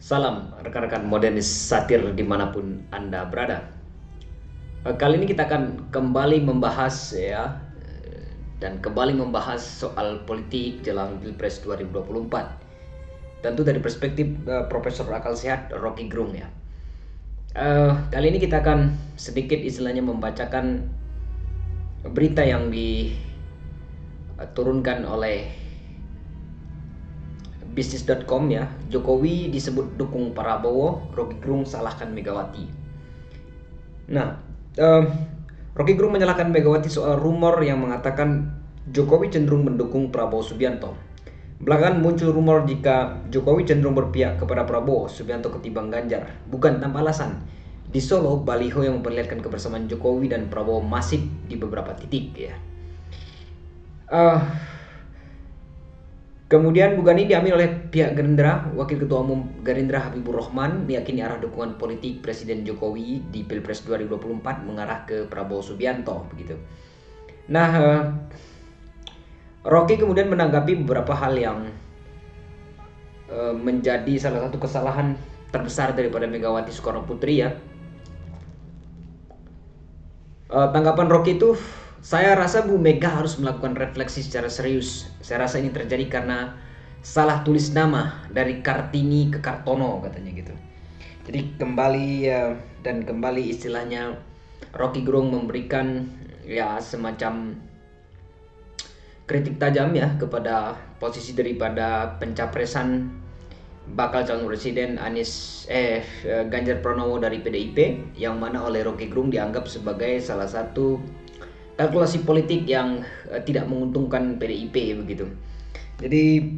Salam rekan-rekan modernis satir dimanapun Anda berada. Kali ini kita akan kembali membahas dan kembali membahas soal politik jelang Pilpres 2024. Tentu dari perspektif Profesor Akal Sehat Rocky Gerung ya. Kali ini kita akan sedikit istilahnya membacakan berita yang diturunkan oleh bisnis.com ya. Jokowi disebut dukung Prabowo, Rocky Gerung salahkan Megawati. Nah, Rocky Gerung menyalahkan Megawati soal rumor yang mengatakan Jokowi cenderung mendukung Prabowo Subianto. Belakangan muncul rumor jika Jokowi cenderung berpihak kepada Prabowo Subianto ketimbang Ganjar, bukan tanpa alasan. Di Solo, baliho yang memperlihatkan kebersamaan Jokowi dan Prabowo masif di beberapa titik ya. Kemudian bukan ini diambil oleh pihak Gerindra. Wakil Ketua Umum Gerindra Habibur Rahman meyakini arah dukungan politik Presiden Jokowi di Pilpres 2024 mengarah ke Prabowo Subianto begitu. Nah, Rocky kemudian menanggapi beberapa hal yang menjadi salah satu kesalahan terbesar daripada Megawati Soekarno Putri ya. Tanggapan Rocky itu, saya rasa Bu Mega harus melakukan refleksi secara serius. Saya rasa ini terjadi karena salah tulis nama dari Kartini ke Kartono katanya gitu. Jadi kembali istilahnya Rocky Gerung memberikan ya semacam kritik tajam ya kepada posisi daripada pencapresan bakal calon presiden Ganjar Pranowo dari PDIP, yang mana oleh Rocky Gerung dianggap sebagai salah satu kalkulasi politik yang tidak menguntungkan PDIP begitu. Jadi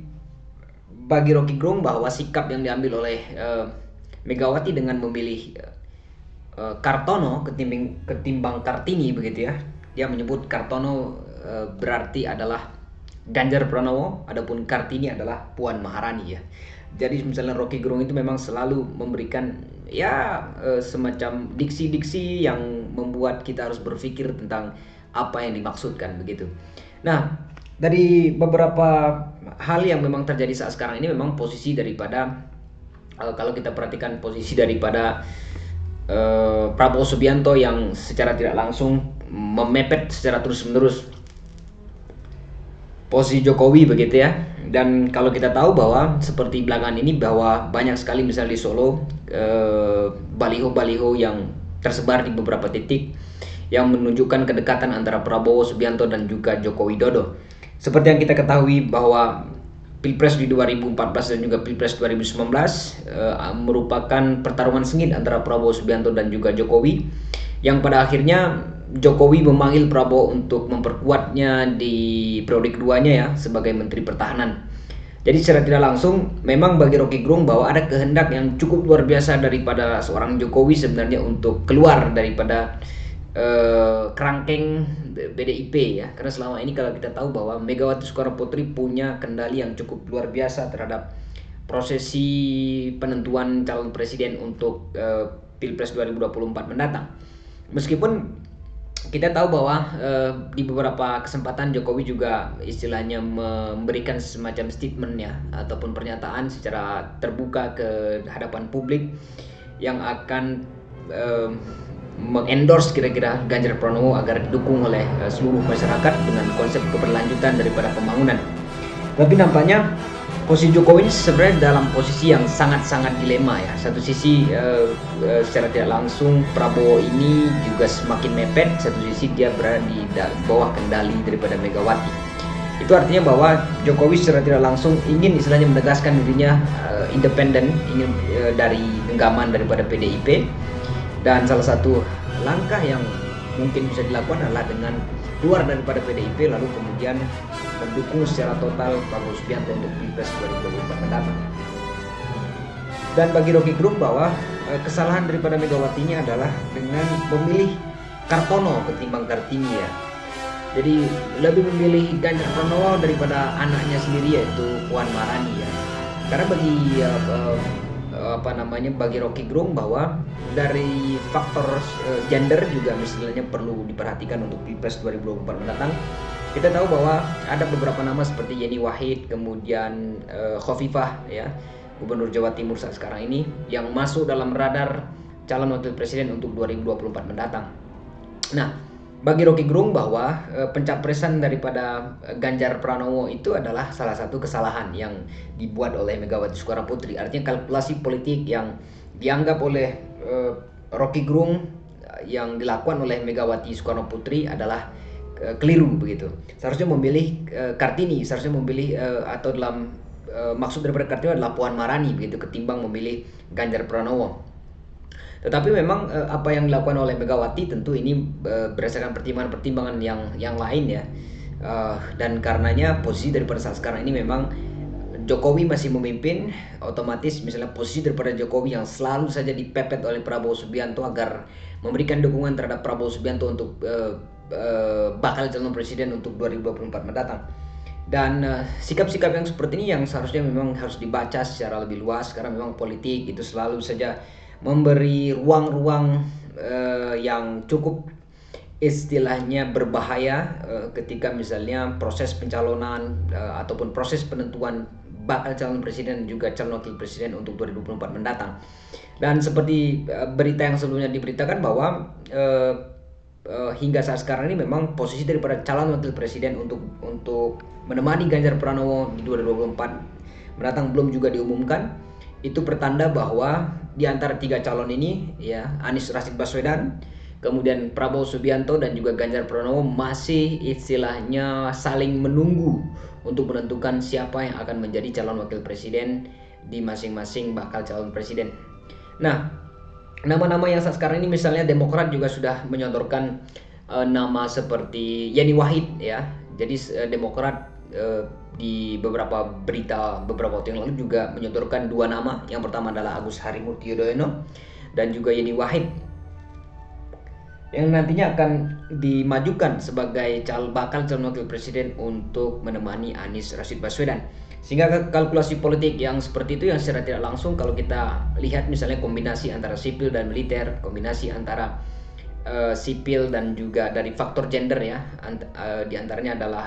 bagi Rocky Gerung bahwa sikap yang diambil oleh Megawati dengan memilih Kartono ketimbang Kartini begitu ya. Dia menyebut Kartono berarti adalah Ganjar Pranowo, adapun Kartini adalah Puan Maharani ya. Jadi misalnya Rocky Gerung itu memang selalu memberikan semacam diksi-diksi yang membuat kita harus berpikir tentang apa yang dimaksudkan begitu. Nah, dari beberapa hal yang memang terjadi saat sekarang ini, memang posisi daripada kalau kita perhatikan posisi daripada Prabowo Subianto yang secara tidak langsung memepet secara terus-menerus posisi Jokowi begitu ya. Dan kalau kita tahu bahwa seperti belakangan ini bahwa banyak sekali misalnya di Solo baliho-baliho yang tersebar di beberapa titik yang menunjukkan kedekatan antara Prabowo Subianto dan juga Joko Widodo. Seperti yang kita ketahui bahwa Pilpres di 2014 dan juga Pilpres 2019 merupakan pertarungan sengit antara Prabowo Subianto dan juga Jokowi, yang pada akhirnya Jokowi memanggil Prabowo untuk memperkuatnya di periode keduanya ya sebagai Menteri Pertahanan. Jadi secara tidak langsung memang bagi Rocky Gerung bahwa ada kehendak yang cukup luar biasa daripada seorang Jokowi sebenarnya untuk keluar daripada kerangkeng PDIP ya. Karena selama ini kalau kita tahu bahwa Megawati Soekarno Putri punya kendali yang cukup luar biasa terhadap prosesi penentuan calon presiden untuk Pilpres 2024 mendatang. Meskipun kita tahu bahwa di beberapa kesempatan Jokowi juga istilahnya memberikan semacam statement ya ataupun pernyataan secara terbuka ke hadapan publik yang akan mengendorse kira-kira Ganjar Pranowo agar didukung oleh seluruh masyarakat dengan konsep keberlanjutan daripada pembangunan. Tapi nampaknya posisi Jokowi ini sebenarnya dalam posisi yang sangat-sangat dilema ya. Satu sisi secara tidak langsung Prabowo ini juga semakin mepet, satu sisi dia berada di bawah kendali daripada Megawati. Itu artinya bahwa Jokowi secara tidak langsung ingin istilahnya menegaskan dirinya independen, ingin dari genggaman daripada PDIP. Dan salah satu langkah yang mungkin bisa dilakukan adalah dengan keluar daripada PDIP lalu kemudian mendukung secara total Prabowo Subianto untuk Pilpres 2024 mendatang. Dan bagi Rocky Gerung bahwa kesalahan daripada Megawati ini adalah dengan memilih Kartono ketimbang Kartini ya. Jadi lebih memilih Ganjar Pranowo daripada anaknya sendiri yaitu Puan Maharani ya. Karena bagi Rocky Gerung bahwa dari faktor gender juga misalnya perlu diperhatikan untuk Pilpres 2024 mendatang. Kita tahu bahwa ada beberapa nama seperti Yeni Wahid, kemudian Khofifah ya, Gubernur Jawa Timur saat sekarang ini, yang masuk dalam radar calon wakil presiden untuk 2024 mendatang. Nah, bagi Rocky Gerung bahwa pencapresan daripada Ganjar Pranowo itu adalah salah satu kesalahan yang dibuat oleh Megawati Soekarno Putri. Artinya kalkulasi politik yang dianggap oleh Rocky Gerung yang dilakukan oleh Megawati Soekarno Putri adalah keliru begitu. Seharusnya memilih Kartini, seharusnya memilih atau dalam maksud daripada Kartini adalah Puan Maharani begitu, ketimbang memilih Ganjar Pranowo. Tetapi memang apa yang dilakukan oleh Megawati tentu ini berdasarkan pertimbangan-pertimbangan yang lain ya. Dan karenanya posisi daripada saat sekarang ini memang Jokowi masih memimpin, otomatis misalnya posisi daripada Jokowi yang selalu saja dipepet oleh Prabowo Subianto agar memberikan dukungan terhadap Prabowo Subianto untuk bakal calon presiden untuk 2024 mendatang. Dan sikap-sikap yang seperti ini yang seharusnya memang harus dibaca secara lebih luas, karena memang politik itu selalu saja memberi ruang-ruang yang cukup istilahnya berbahaya ketika misalnya proses pencalonan ataupun proses penentuan bakal calon presiden dan juga calon wakil presiden untuk 2024 mendatang. Dan seperti berita yang sebelumnya diberitakan bahwa hingga saat sekarang ini memang posisi daripada calon wakil presiden untuk menemani Ganjar Pranowo di 2024 mendatang belum juga diumumkan. Itu pertanda bahwa di antara tiga calon ini ya, Anies Rashid Baswedan, kemudian Prabowo Subianto dan juga Ganjar Pranowo masih istilahnya saling menunggu untuk menentukan siapa yang akan menjadi calon wakil presiden di masing-masing bakal calon presiden. Nah, nama-nama yang saat sekarang ini misalnya Demokrat juga sudah menyodorkan nama seperti Yeni Wahid ya. Jadi Demokrat di beberapa berita beberapa waktu yang lalu juga menyodorkan dua nama. Yang pertama adalah Agus Harimurti Yudhoyono dan juga Yeni Wahid yang nantinya akan dimajukan sebagai bakal calon wakil presiden untuk menemani Anies Rashid Baswedan. Sehingga kalkulasi politik yang seperti itu yang secara tidak langsung kalau kita lihat misalnya kombinasi antara sipil dan militer, kombinasi antara sipil dan juga dari faktor gender ya, di antaranya adalah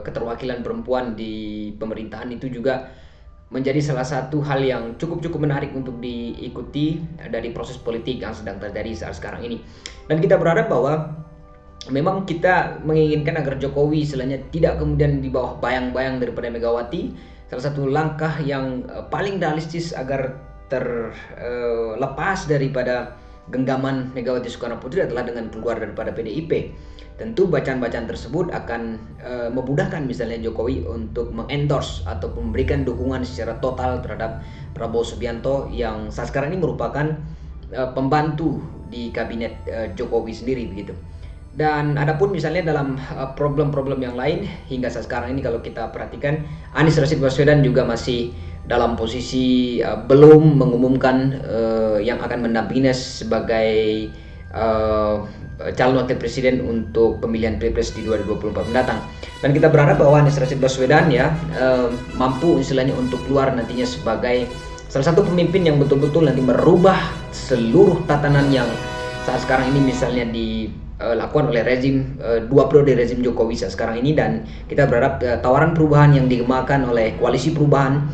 keterwakilan perempuan di pemerintahan, itu juga menjadi salah satu hal yang cukup menarik untuk diikuti dari proses politik yang sedang terjadi saat sekarang ini. Dan kita berharap bahwa memang kita menginginkan agar Jokowi istilahnya tidak kemudian di bawah bayang-bayang daripada Megawati. Salah satu langkah yang paling realistis agar terlepas daripada genggaman Megawati Soekarno Putri adalah dengan keluar daripada PDIP. Tentu bacaan-bacaan tersebut akan memudahkan misalnya Jokowi untuk mengendorse atau memberikan dukungan secara total terhadap Prabowo Subianto yang saat sekarang ini merupakan pembantu di kabinet Jokowi sendiri begitu. Dan adapun misalnya dalam problem-problem yang lain hingga saat sekarang ini kalau kita perhatikan, Anies Rashid Baswedan juga masih dalam posisi belum mengumumkan yang akan mendampinginya sebagai calon wakil presiden untuk pemilihan Pilpres di 2024 mendatang. Dan kita berharap bahwa Anies Rashid Baswedan ya mampu istilahnya untuk keluar nantinya sebagai salah satu pemimpin yang betul-betul nanti merubah seluruh tatanan yang saat sekarang ini misalnya dilakukan oleh rezim dua periode rezim Jokowi saat sekarang ini. Dan kita berharap tawaran perubahan yang digemakan oleh koalisi perubahan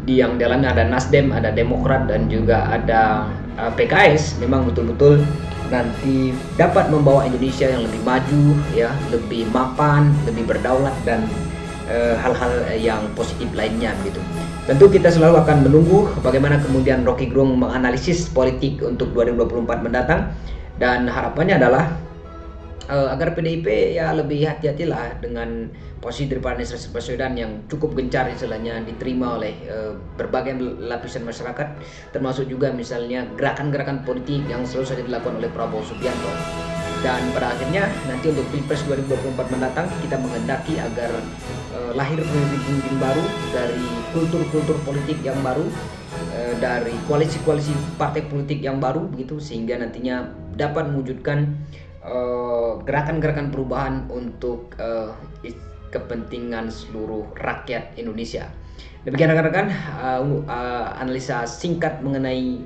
yang dalamnya ada Nasdem, ada Demokrat dan juga ada PKS memang betul-betul nanti dapat membawa Indonesia yang lebih maju ya, lebih mapan, lebih berdaulat dan hal-hal yang positif lainnya begitu. Tentu kita selalu akan menunggu bagaimana kemudian Rocky Gerung menganalisis politik untuk 2024 mendatang, dan harapannya adalah agar PDIP ya lebih hati-hatilah dengan posisi daripada Anies Rashid Baswedan yang cukup gencar istilahnya diterima oleh berbagai lapisan masyarakat, termasuk juga misalnya gerakan-gerakan politik yang selalu saja dilakukan oleh Prabowo Subianto. Dan pada akhirnya nanti untuk Pilpres 2024 mendatang kita menghendaki agar lahir pemimpin-pemimpin baru dari kultur-kultur politik yang baru, dari koalisi-koalisi partai politik yang baru begitu, sehingga nantinya dapat mewujudkan gerakan-gerakan perubahan untuk kepentingan seluruh rakyat Indonesia. Demikian rekan-rekan analisa singkat mengenai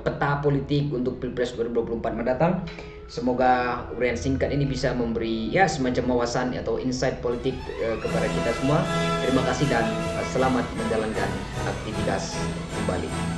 peta politik untuk Pilpres 2024 mendatang. Semoga uraian singkat ini bisa memberi ya semacam wawasan atau insight politik kepada kita semua. Terima kasih dan selamat menjalankan aktivitas kembali.